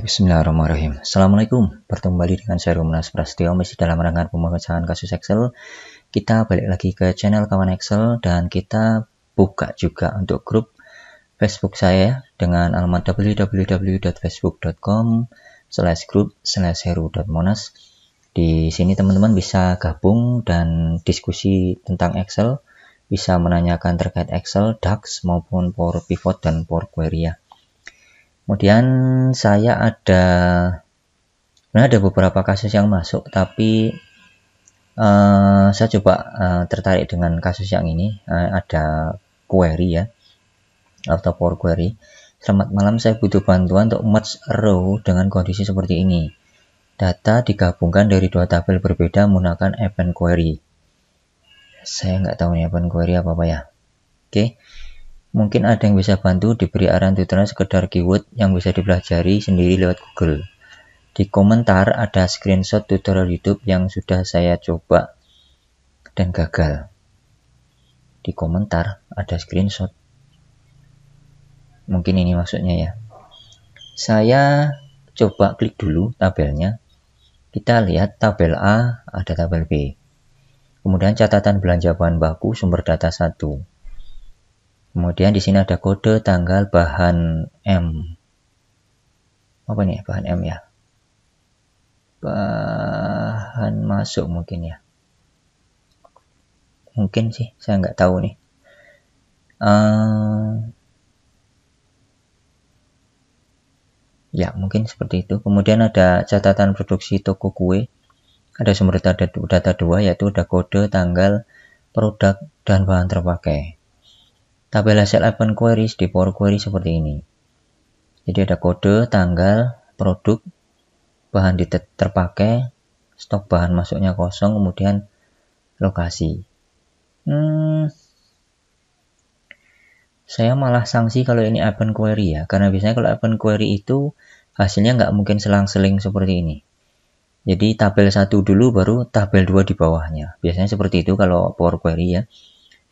Bismillahirrahmanirrahim. Assalamualaikum. Bertemu kembali dengan saya Rumenas Prasetyo, masih dalam rangkaian pemecahan kasus Excel. Kita balik lagi ke channel Kawan Excel dan kita buka juga untuk grup Facebook saya dengan alamat www.facebook.com/group/heru.monas. Di sini teman-teman bisa gabung dan diskusi tentang Excel, bisa menanyakan terkait Excel, DAX maupun Power Pivot dan Power Query ya. Kemudian saya ada beberapa kasus yang masuk, tapi saya coba tertarik dengan kasus yang ini. Ada query ya, atau Power Query. Selamat malam, saya butuh bantuan untuk merge row dengan kondisi seperti ini. Data digabungkan dari dua tabel berbeda menggunakan event query. Saya nggak tahu nih event query apa ya. Oke. Mungkin ada yang bisa bantu, diberi arahan tutorial sekedar keyword yang bisa dipelajari sendiri lewat Google. Di komentar ada screenshot tutorial YouTube yang sudah saya coba dan gagal. Di komentar ada screenshot. Mungkin ini maksudnya ya. Saya coba klik dulu tabelnya. Kita lihat tabel A, ada tabel B. Kemudian catatan belanja bahan baku, sumber data 1. Kemudian di sini ada kode, tanggal, bahan M. Apa nih bahan M ya? Bahan masuk mungkin ya. Mungkin sih, saya nggak tahu nih. Ya, mungkin seperti itu. Kemudian ada catatan produksi toko kue. Ada sumber data 2, yaitu ada kode, tanggal, produk, dan bahan terpakai. Tabel hasil event queries di Power Query seperti ini. Jadi ada kode, tanggal, produk, bahan terpakai, stok bahan masuknya kosong, kemudian lokasi. Saya malah sanksi kalau ini event query ya, karena biasanya kalau event query itu hasilnya nggak mungkin selang-seling seperti ini. Jadi tabel 1 dulu baru tabel 2 di bawahnya. Biasanya seperti itu kalau Power Query ya.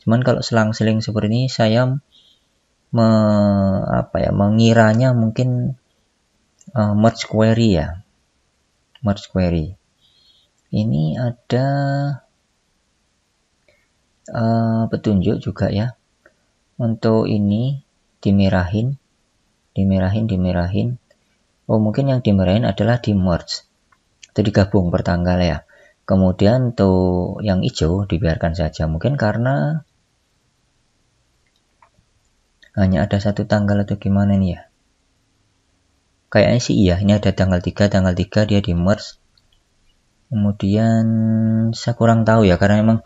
Cuman kalau selang-seling seperti ini saya mengiranya mungkin merge query ya. Merge query. Ini ada petunjuk juga ya. Untuk ini dimerahin. Oh, mungkin yang dimerahin adalah di merge. Itu digabung per tanggal ya. Kemudian untuk yang hijau dibiarkan saja. Mungkin karena hanya ada satu tanggal atau gimana nih ya. Kayaknya sih iya, ini ada tanggal 3 dia di merge. Kemudian saya kurang tahu ya, karena memang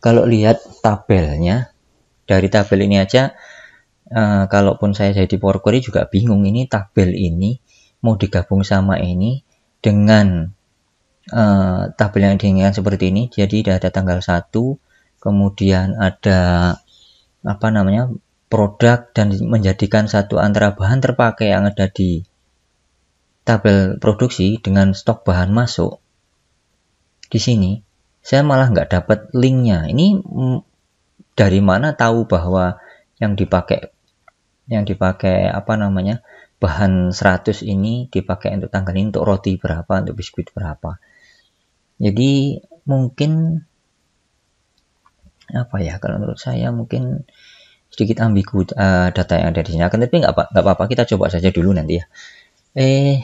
kalau lihat tabelnya, dari tabel ini aja, kalaupun saya jadi Power Query juga bingung, ini tabel ini mau digabung sama ini dengan tabel yang diinginkan seperti ini. Jadi ada tanggal 1, kemudian ada produk, dan menjadikan satu antara bahan terpakai yang ada di tabel produksi dengan stok bahan masuk. Di sini saya malah nggak dapat linknya. Ini dari mana tahu bahwa yang dipakai bahan 100 ini dipakai untuk tanggal ini, untuk roti berapa, untuk biskuit berapa. Jadi mungkin kalau menurut saya mungkin sedikit ambigu data yang ada di sini. Tapi nggak apa-apa, kita coba saja dulu nanti ya.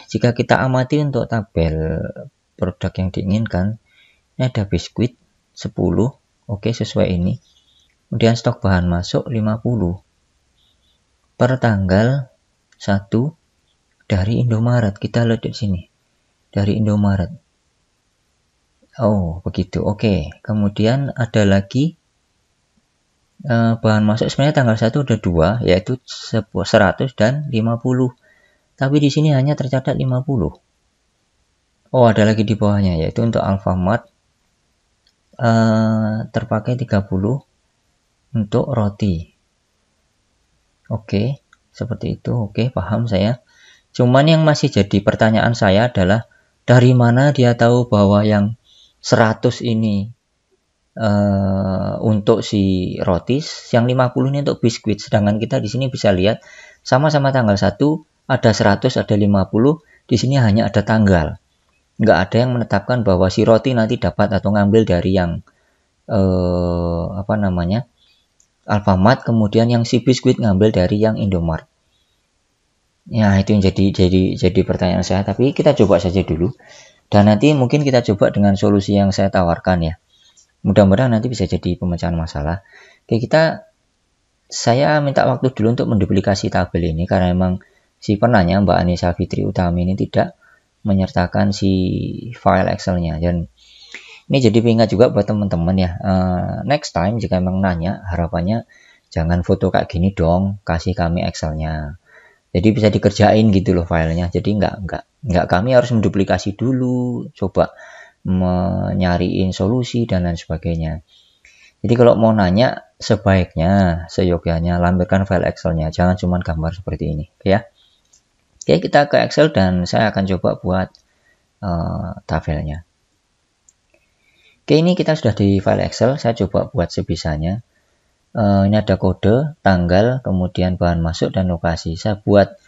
Jika kita amati untuk tabel produk yang diinginkan, ini ada biskuit 10, oke, sesuai ini. Kemudian stok bahan masuk 50 per tanggal 1 dari Indomaret. Kita lihat di sini dari Indomaret. Oh, begitu. Oke. Kemudian ada lagi bahan masuk sebenarnya tanggal 1 ada 2, yaitu 100 dan 50. Tapi di sini hanya tercatat 50. Oh, ada lagi di bawahnya, yaitu untuk Alfamart terpakai 30 untuk roti. Oke, seperti itu. Oke, paham saya. Cuman yang masih jadi pertanyaan saya adalah dari mana dia tahu bahwa yang 100 ini untuk si roti, yang 50 ini untuk biskuit. Sedangkan kita di sini bisa lihat sama-sama tanggal 1 ada 100, ada 50, Di sini hanya ada tanggal. Nggak ada yang menetapkan bahwa si roti nanti dapat atau ngambil dari yang Alfamart, kemudian yang si biskuit ngambil dari yang Indomart. Ya, itu yang jadi pertanyaan saya, tapi kita coba saja dulu. Dan nanti mungkin kita coba dengan solusi yang saya tawarkan ya. Mudah-mudahan nanti bisa jadi pemecahan masalah. Oke, saya minta waktu dulu untuk menduplikasi tabel ini karena memang si penanya Mbak Anissa Fitri Utami ini tidak menyertakan si file Excel-nya. Dan ini jadi pengingat juga buat teman-teman ya. Next time jika memang nanya, harapannya jangan foto kayak gini dong, kasih kami Excel-nya. Jadi bisa dikerjain gitu loh filenya. Jadi nggak kami harus menduplikasi dulu, coba menyariin solusi dan lain sebagainya. Jadi kalau mau nanya, sebaiknya seyogyanya lampirkan file Excel-nya, jangan cuma gambar seperti ini, ya. Oke, kita ke Excel dan saya akan coba buat tabelnya. Oke, ini kita sudah di file Excel, saya coba buat sebisanya. Ini ada kode, tanggal, kemudian bahan masuk dan lokasi. Saya buat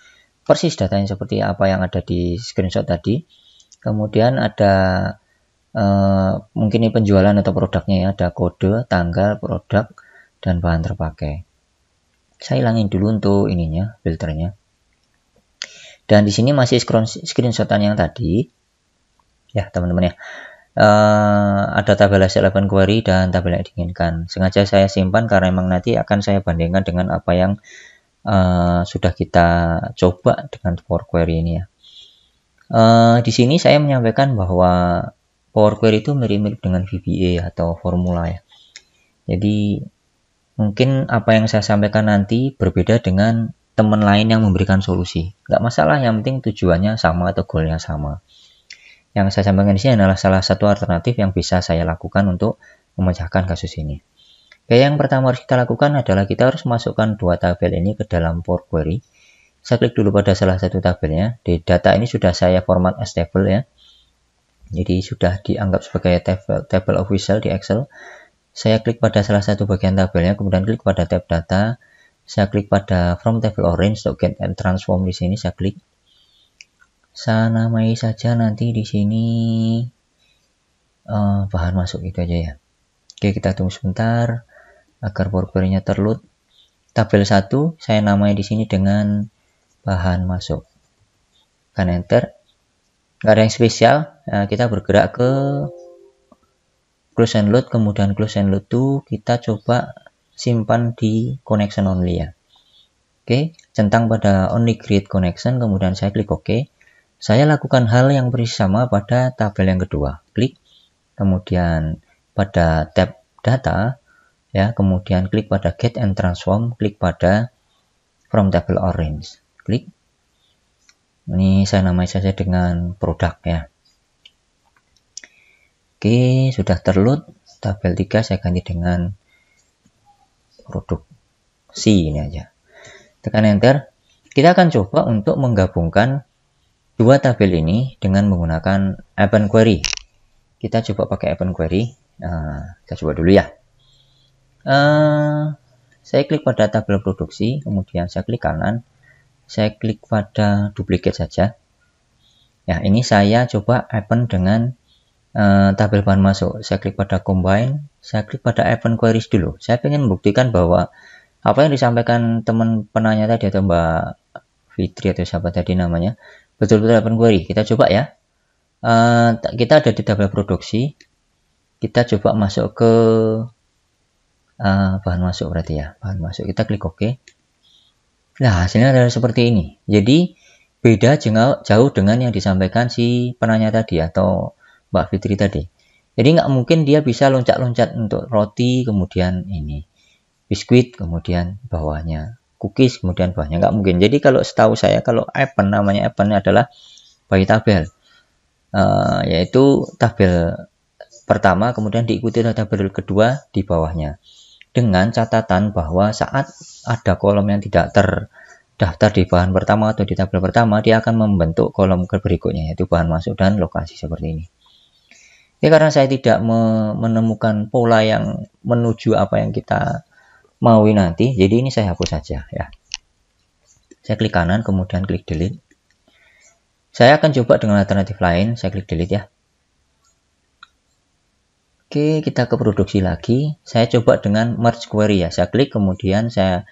persis datanya seperti apa yang ada di screenshot tadi. Kemudian ada mungkin ini penjualan atau produknya ya, ada kode, tanggal, produk, dan bahan terpakai. Saya hilangin dulu untuk ininya, filternya. Dan di sini masih screenshotan yang tadi, ya teman-teman ya. Ada tabel hasil open query dan tabel yang diinginkan. Sengaja saya simpan karena memang nanti akan saya bandingkan dengan apa yang sudah kita coba dengan Power Query ini ya. Di sini saya menyampaikan bahwa Power Query itu mirip-mirip dengan VBA atau formula ya. Jadi mungkin apa yang saya sampaikan nanti berbeda dengan teman lain yang memberikan solusi. Nggak masalah, yang penting tujuannya sama atau goalnya sama. Yang saya sampaikan di sini adalah salah satu alternatif yang bisa saya lakukan untuk memecahkan kasus ini. Oke, yang pertama harus kita lakukan adalah kita harus masukkan dua tabel ini ke dalam Power Query. Saya klik dulu pada salah satu tabelnya. Di data ini sudah saya format as table ya. Jadi sudah dianggap sebagai table official di Excel. Saya klik pada salah satu bagian tabelnya, kemudian klik pada tab data. Saya klik pada from table orange untuk get and transform di sini. Saya klik. Saya namai saja nanti di sini bahan masuk itu aja ya. Oke, kita tunggu sebentar agar Power Query-nya terload. Tabel 1 saya namai di sini dengan bahan masuk. Tekan enter. Nggak ada yang spesial. Nah, kita bergerak ke close and load, kemudian close and load 2 kita coba simpan di connection only ya. Oke, centang pada only create connection, kemudian saya klik OK. Saya lakukan hal yang persis sama pada tabel yang kedua. Klik, kemudian pada tab data ya, kemudian klik pada get and transform, klik pada from table orange. Klik. Ini saya namai saja dengan produk ya. Oke, sudah terload. Tabel 3 saya ganti dengan produk C ini aja. Tekan enter. Kita akan coba untuk menggabungkan dua tabel ini dengan menggunakan open query. Kita coba pakai open query. Nah, kita coba dulu ya. Saya klik pada tabel produksi, kemudian saya klik kanan. Saya klik pada duplicate saja. Ya, ini saya coba open dengan tabel bahan masuk. Saya klik pada combine, saya klik pada open queries dulu. Saya ingin membuktikan bahwa apa yang disampaikan teman penanya tadi atau Mbak Fitri atau siapa tadi namanya, betul-betul open query. Kita coba ya. Kita ada di tabel produksi. Kita coba masuk ke bahan masuk berarti ya. Bahan masuk. Kita klik OK. Nah, hasilnya adalah seperti ini. Jadi, beda jauh dengan yang disampaikan si penanya tadi atau Mbak Fitri tadi. Jadi, nggak mungkin dia bisa loncat-loncat untuk roti, kemudian ini biskuit, kemudian bawahnya cookies, kemudian bawahnya. Nggak mungkin. Jadi, kalau setahu saya, kalau open, namanya open adalah by tabel. Yaitu tabel pertama, kemudian diikuti oleh tabel kedua di bawahnya. Dengan catatan bahwa saat ada kolom yang tidak terdaftar di bahan pertama atau di tabel pertama, dia akan membentuk kolom berikutnya, yaitu bahan masuk dan lokasi seperti ini. Ya, karena saya tidak menemukan pola yang menuju apa yang kita mau nanti, jadi ini saya hapus saja ya. Saya klik kanan, kemudian klik delete. Saya akan coba dengan alternatif lain. Saya klik delete ya. Oke, kita ke produksi lagi. Saya coba dengan merge query ya. Saya klik, kemudian saya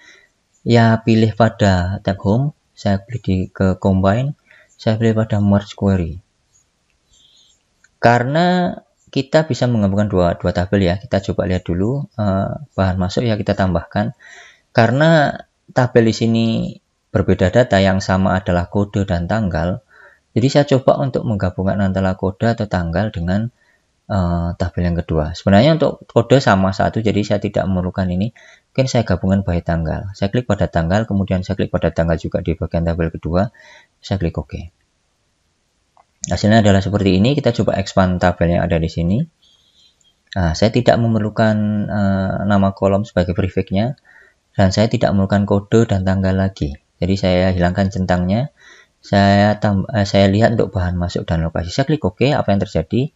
pilih pada tab home. Saya klik ke combine. Saya pilih pada merge query. Karena kita bisa menggabungkan dua tabel ya. Kita coba lihat dulu bahan masuk ya, kita tambahkan. Karena tabel di sini berbeda data, yang sama adalah kode dan tanggal. Jadi saya coba untuk menggabungkan antara kode atau tanggal dengan tabel yang kedua. Sebenarnya untuk kode sama satu, jadi saya tidak memerlukan ini. Mungkin saya gabungkan by tanggal. Saya klik pada tanggal, kemudian saya klik pada tanggal juga di bagian tabel kedua. Saya klik OK. Hasilnya adalah seperti ini. Kita coba expand tabel yang ada di sini. Nah, saya tidak memerlukan nama kolom sebagai prefix-nya, dan saya tidak memerlukan kode dan tanggal lagi. Jadi saya hilangkan centangnya. Saya lihat untuk bahan masuk dan lokasi. Saya klik OK. Apa yang terjadi?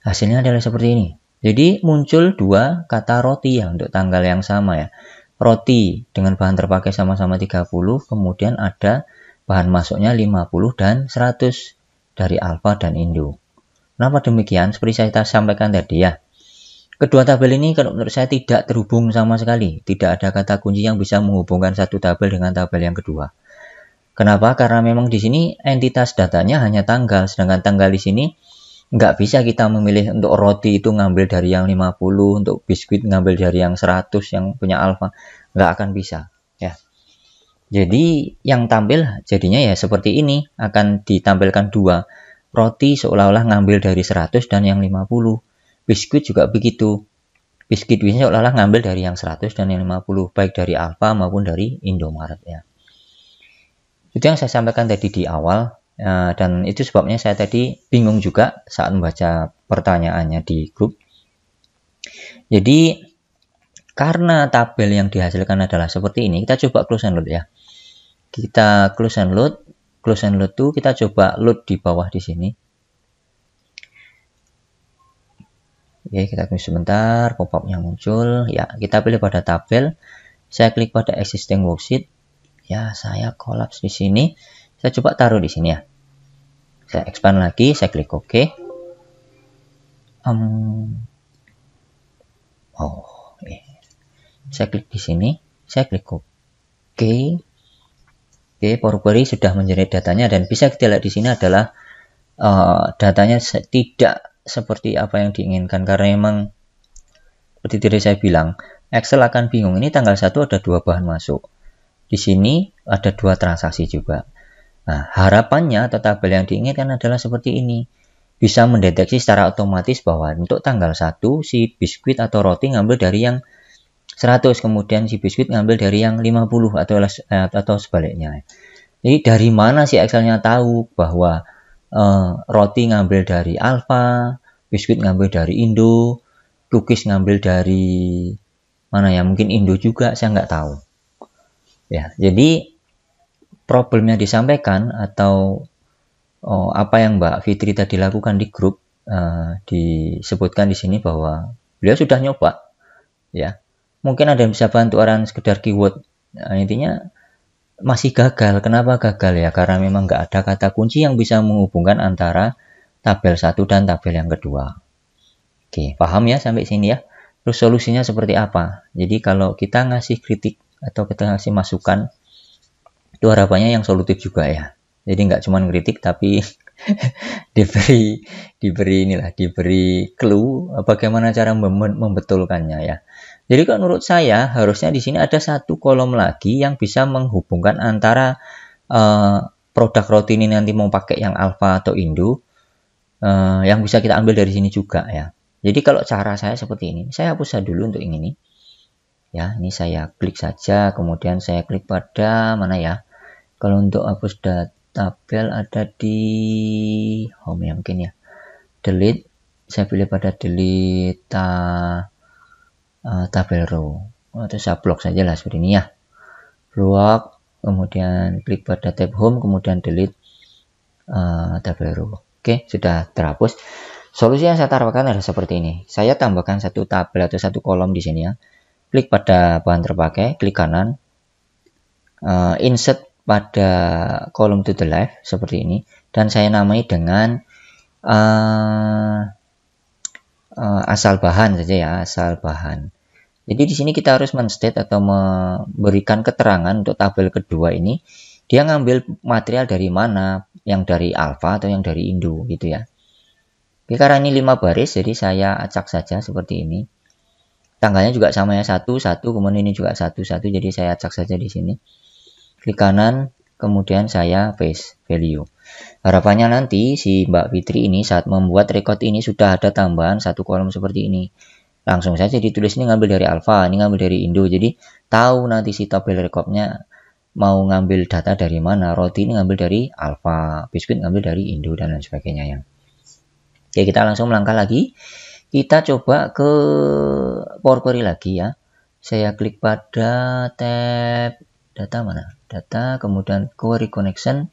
Hasilnya adalah seperti ini. Jadi muncul dua kata roti ya untuk tanggal yang sama ya. Roti dengan bahan terpakai sama-sama 30, kemudian ada bahan masuknya 50 dan 100 dari Alfa dan Indo. Kenapa demikian? Seperti saya sampaikan tadi ya. Kedua tabel ini kalau menurut saya tidak terhubung sama sekali. Tidak ada kata kunci yang bisa menghubungkan satu tabel dengan tabel yang kedua. Kenapa? Karena memang di sini entitas datanya hanya tanggal, sedangkan tanggal di sini nggak bisa kita memilih untuk roti itu ngambil dari yang 50, untuk biskuit ngambil dari yang 100 yang punya alfa. Nggak akan bisa ya. Jadi yang tampil jadinya ya seperti ini, akan ditampilkan dua. Roti seolah-olah ngambil dari 100 dan yang 50. Biskuit juga begitu. Biskuit biasanya seolah-olah ngambil dari yang 100 dan yang 50, baik dari Alfa maupun dari Indomaret ya. Itu yang saya sampaikan tadi di awal. Dan itu sebabnya saya tadi bingung juga saat membaca pertanyaannya di grup. Jadi karena tabel yang dihasilkan adalah seperti ini, kita coba close and load ya. Kita close and load. Close and load tuh kita coba load di bawah di sini. Oke, kita tunggu sebentar, pop-up-nya muncul. Ya, kita pilih pada tabel. Saya klik pada existing worksheet. Ya, saya collapse di sini. Saya coba taruh di sini ya. Saya expand lagi, saya klik OK. Saya klik di sini, saya klik OK. Oke, Power Query sudah mengenerate datanya, dan bisa kita lihat di sini adalah datanya tidak seperti apa yang diinginkan, karena memang seperti tadi saya bilang, Excel akan bingung. Ini tanggal 1 ada dua bahan masuk. Di sini ada dua transaksi juga. Nah, harapannya atau tabel yang diinginkan adalah seperti ini. Bisa mendeteksi secara otomatis bahwa untuk tanggal 1 si biskuit atau roti ngambil dari yang 100, kemudian si biskuit ngambil dari yang 50 atau sebaliknya. Jadi dari mana si Excelnya tahu bahwa roti ngambil dari Alfa, biskuit ngambil dari Indo, cookies ngambil dari mana ya, mungkin Indo juga, saya nggak tahu. Ya, jadi problemnya disampaikan atau apa yang Mbak Fitri tadi lakukan di grup, disebutkan di sini bahwa beliau sudah nyoba, ya. Mungkin ada yang bisa bantu orang sekedar keyword. Nah, intinya masih gagal. Kenapa gagal ya? Karena memang nggak ada kata kunci yang bisa menghubungkan antara tabel 1 dan tabel yang kedua. Oke, paham ya sampai sini ya? Terus solusinya seperti apa? Jadi kalau kita ngasih kritik atau kita ngasih masukan, itu harapannya yang solutif juga ya. Jadi nggak cuma kritik, tapi diberi clue bagaimana cara membetulkannya ya. Jadi kalau menurut saya harusnya di sini ada satu kolom lagi yang bisa menghubungkan antara produk roti ini nanti mau pakai yang Alfa atau Indo, yang bisa kita ambil dari sini juga ya. Jadi kalau cara saya seperti ini, saya hapus dulu untuk yang ini. Ya, ini saya klik saja, kemudian saya klik pada mana ya? Kalau untuk hapus tabel ada di home ya mungkin ya. Delete, saya pilih pada delete tabel row. Atau saya blok saja lah seperti ini ya. Blok, kemudian klik pada tab home, kemudian delete tabel row. Oke, sudah terhapus. Solusi yang saya tawarkan adalah seperti ini. Saya tambahkan satu tabel atau satu kolom di sini ya. Klik pada bahan terpakai, klik kanan, insert pada column to the left seperti ini, dan saya namai dengan asal bahan saja ya, asal bahan. Jadi di sini kita harus men-state atau memberikan keterangan untuk tabel kedua ini, dia ngambil material dari mana, yang dari alpha atau yang dari Indo gitu ya. Oke, karena ini 5 baris, jadi saya acak saja seperti ini. Tanggalnya juga sama ya, 1, 1, kemudian ini juga 1, 1, jadi saya acak saja di sini. Klik kanan, kemudian saya paste value. Harapannya nanti si Mbak Fitri ini saat membuat record ini sudah ada tambahan satu kolom seperti ini. Langsung saja ditulis ini ngambil dari alpha, ini ngambil dari Indo. Jadi tahu nanti si tabel recordnya mau ngambil data dari mana. Roti ini ngambil dari alpha, biskuit ngambil dari Indo, dan lain sebagainya ya. Oke, kita langsung melangkah lagi. Kita coba ke Power Query lagi ya. Saya klik pada tab data mana? Data, kemudian Query Connection.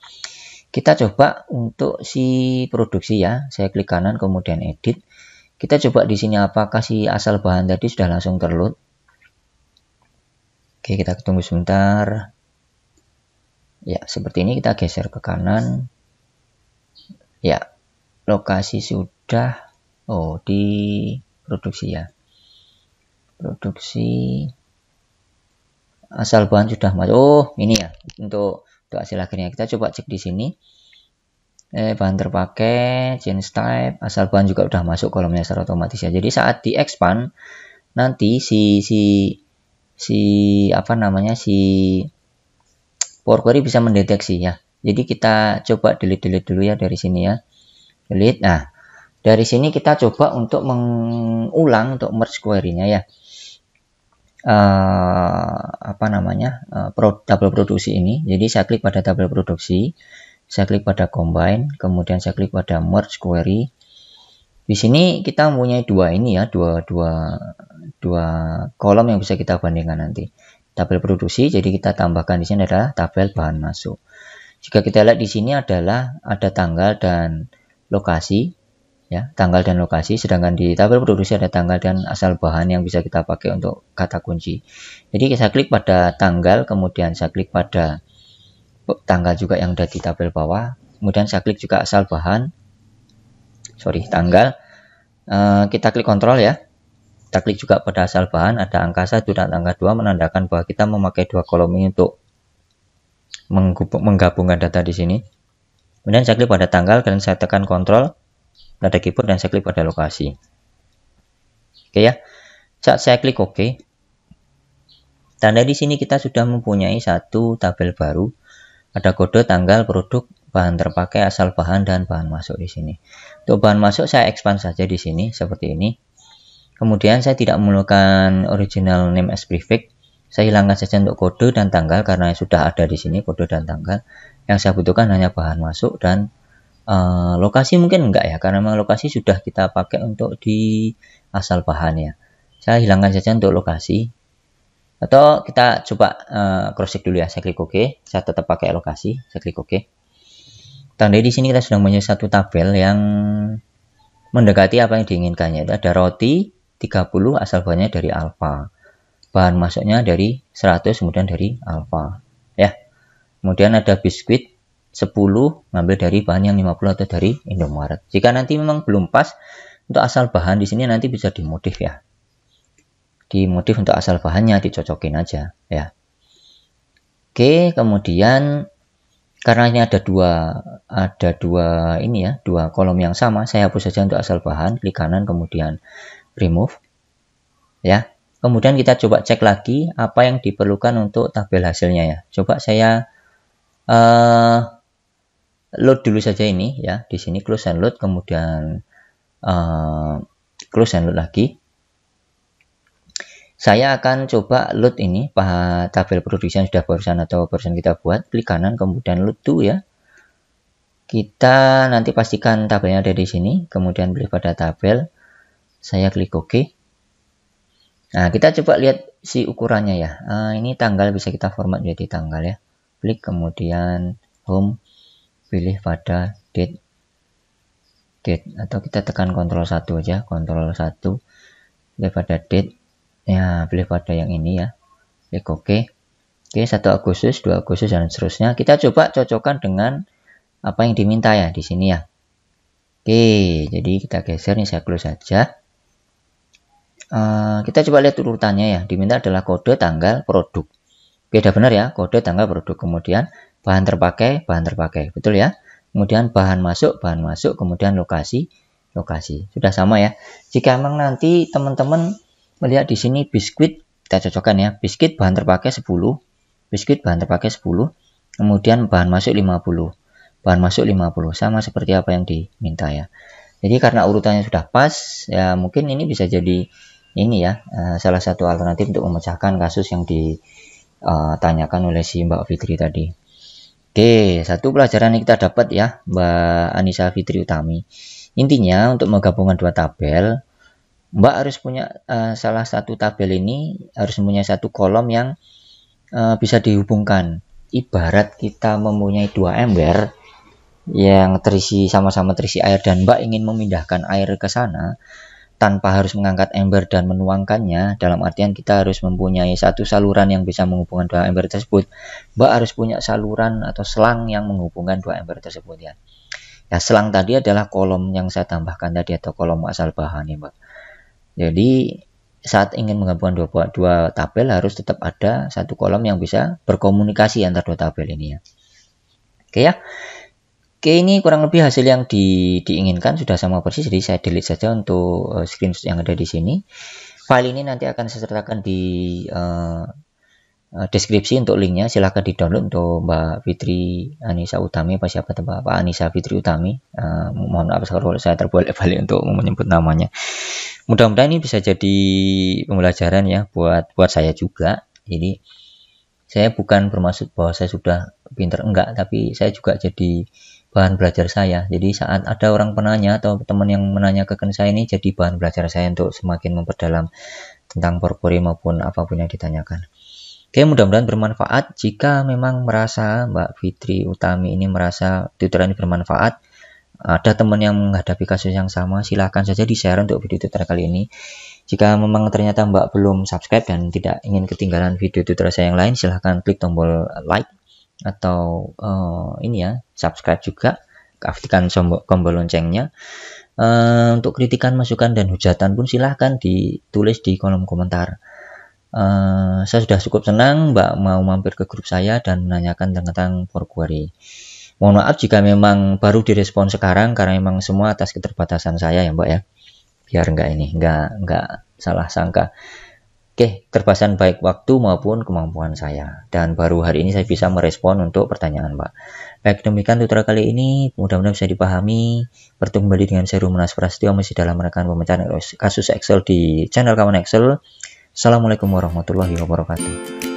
Kita coba untuk si produksi ya. Saya klik kanan, kemudian edit. Kita coba di sini apakah si asal bahan tadi sudah langsung terload. Oke, kita tunggu sebentar. Ya, seperti ini kita geser ke kanan. Ya, lokasi sudah. Oh, di produksi ya. Produksi asal bahan sudah masuk. Oh, ini ya untuk hasil akhirnya. Kita coba cek di sini. Bahan terpakai, change type, asal bahan juga udah masuk kolomnya secara otomatis ya. Jadi saat di expand nanti si Power Query bisa mendeteksi ya. Jadi kita coba delete dulu ya dari sini ya. Delete. Nah, dari sini kita coba untuk mengulang untuk merge query-nya ya. Tabel produksi ini. Jadi saya klik pada tabel produksi. Saya klik pada combine, kemudian saya klik pada merge query. Di sini kita mempunyai dua kolom yang bisa kita bandingkan nanti. Tabel produksi, jadi kita tambahkan di sini adalah tabel bahan masuk. Jika kita lihat di sini adalah ada tanggal dan lokasi, ya, tanggal dan lokasi. Sedangkan di tabel produksi ada tanggal dan asal bahan yang bisa kita pakai untuk kata kunci. Jadi saya klik pada tanggal, kemudian saya klik pada tanggal juga yang ada di tabel bawah, kemudian saya klik juga asal bahan, tanggal, kita klik kontrol ya, kita klik juga pada asal bahan, ada angka 1 dan angka 2 menandakan bahwa kita memakai dua kolom ini untuk menggabungkan data di sini. Kemudian saya klik pada tanggal dan saya tekan kontrol pada keyboard dan saya klik pada lokasi. Oke ya, saat saya klik OK, tanda di sini kita sudah mempunyai satu tabel baru. Ada kode, tanggal, produk, bahan terpakai, asal bahan, dan bahan masuk di sini. Untuk bahan masuk saya expand saja di sini seperti ini. Kemudian saya tidak memerlukan original name as prefix. Saya hilangkan saja untuk kode dan tanggal karena sudah ada di sini kode dan tanggal. Yang saya butuhkan hanya bahan masuk dan lokasi mungkin enggak ya, karena memang lokasi sudah kita pakai untuk di asal bahan ya. Saya hilangkan saja untuk lokasi. Atau kita coba cross check dulu ya. Saya klik OK. Saya tetap pakai lokasi. Saya klik OK. Tanda di sini kita sudah mempunyai satu tabel yang mendekati apa yang diinginkannya. Ada roti 30, asal bahannya dari alpha. Bahan masuknya dari 100, kemudian dari alpha. Ya. Kemudian ada biskuit 10, ngambil dari bahan yang 50 atau dari Indomaret. Jika nanti memang belum pas untuk asal bahan di sini nanti bisa dimodif ya. Dimodif untuk asal bahannya, dicocokin aja ya. Oke, kemudian karena ini ada dua kolom yang sama, saya hapus saja untuk asal bahan, klik kanan kemudian remove ya. Kemudian kita coba cek lagi apa yang diperlukan untuk tabel hasilnya ya. Coba saya load dulu saja ini ya. Di sini close and load, kemudian close and load lagi. Saya akan coba load ini tabel produksi yang sudah barusan kita buat. Klik kanan kemudian load to ya. Kita nanti pastikan tabelnya ada di sini, kemudian pilih pada tabel. Saya klik OK. Nah, kita coba lihat si ukurannya ya. Ini tanggal bisa kita format menjadi tanggal ya. Klik kemudian home, pilih pada date atau kita tekan Ctrl 1 aja, Ctrl 1, pilih pada date. Ya, pilih pada yang ini ya. Klik OK. Oke, 1 Agustus, 2 Agustus, dan seterusnya. Kita coba cocokkan dengan apa yang diminta ya di sini ya. Oke, jadi kita geser nih, saya close saja. Kita coba lihat urutannya ya. Diminta adalah kode, tanggal, produk. Oke, udah benar ya, kode, tanggal, produk. Kemudian bahan terpakai, betul ya. Kemudian bahan masuk, kemudian lokasi. Sudah sama ya. Jika memang nanti teman-teman melihat di sini biskuit, kita cocokkan ya. Biskuit bahan terpakai 10, kemudian bahan masuk 50. Sama seperti apa yang diminta ya. Jadi karena urutannya sudah pas, ya mungkin ini bisa jadi ini ya, salah satu alternatif untuk memecahkan kasus yang ditanyakan oleh si Mbak Fitri tadi. Oke, satu pelajaran yang kita dapat ya, Mbak Anissa Fitri Utami. Intinya untuk menggabungkan dua tabel, Mbak harus punya salah satu tabel ini harus mempunyai satu kolom yang bisa dihubungkan. Ibarat kita mempunyai 2 ember yang sama-sama terisi air, dan Mbak ingin memindahkan air ke sana tanpa harus mengangkat ember dan menuangkannya. Dalam artian kita harus mempunyai satu saluran yang bisa menghubungkan 2 ember tersebut. Mbak harus punya saluran atau selang yang menghubungkan 2 ember tersebut ya. Ya, selang tadi adalah kolom yang saya tambahkan tadi, atau kolom asal bahan ya Mbak. Jadi saat ingin menggabungkan dua tabel harus tetap ada satu kolom yang bisa berkomunikasi antar dua tabel ini ya. Oke ya. Oke, ini kurang lebih hasil yang diinginkan, sudah sama persis. Jadi saya delete saja untuk screenshot yang ada di sini. File ini nanti akan saya sertakan di deskripsi untuk linknya. Silahkan di-download untuk Mbak Fitri Anissa Utami, Pak Anissa Fitri Utami. Mohon maaf kalau saya terbolak-balik untuk menyebut namanya. Mudah-mudahan ini bisa jadi pembelajaran ya buat saya juga. Jadi saya bukan bermaksud bahwa saya sudah pinter, enggak, tapi saya juga jadi bahan belajar saya. Jadi saat ada orang penanya atau teman yang menanya ke saya ini jadi bahan belajar saya untuk semakin memperdalam tentang PowerQuery maupun apapun yang ditanyakan. Oke, mudah-mudahan bermanfaat. Jika memang merasa Mbak Fitri Utami ini merasa tutorial ini bermanfaat, ada teman yang menghadapi kasus yang sama, silahkan saja di-share untuk video tutorial kali ini. Jika memang ternyata Mbak belum subscribe dan tidak ingin ketinggalan video tutorial saya yang lain, silahkan klik tombol like atau ini ya, subscribe juga, aktifkan tombol loncengnya. Untuk kritikan, masukan, dan hujatan pun silahkan ditulis di kolom komentar. Saya sudah cukup senang Mbak mau mampir ke grup saya dan menanyakan tentang PowerQuery. Mohon maaf jika memang baru direspon sekarang, karena memang semua atas keterbatasan saya ya Mbak ya, biar enggak salah sangka. Oke, keterbatasan baik waktu maupun kemampuan saya, dan baru hari ini saya bisa merespon untuk pertanyaan Mbak. Baik, demikian tutorial kali ini, mudah-mudahan bisa dipahami. Bertemu kembali dengan saya Rumenas Prastio, masih dalam menekan pemecahan kasus Excel di channel Kawan Excel. Assalamualaikum warahmatullahi wabarakatuh.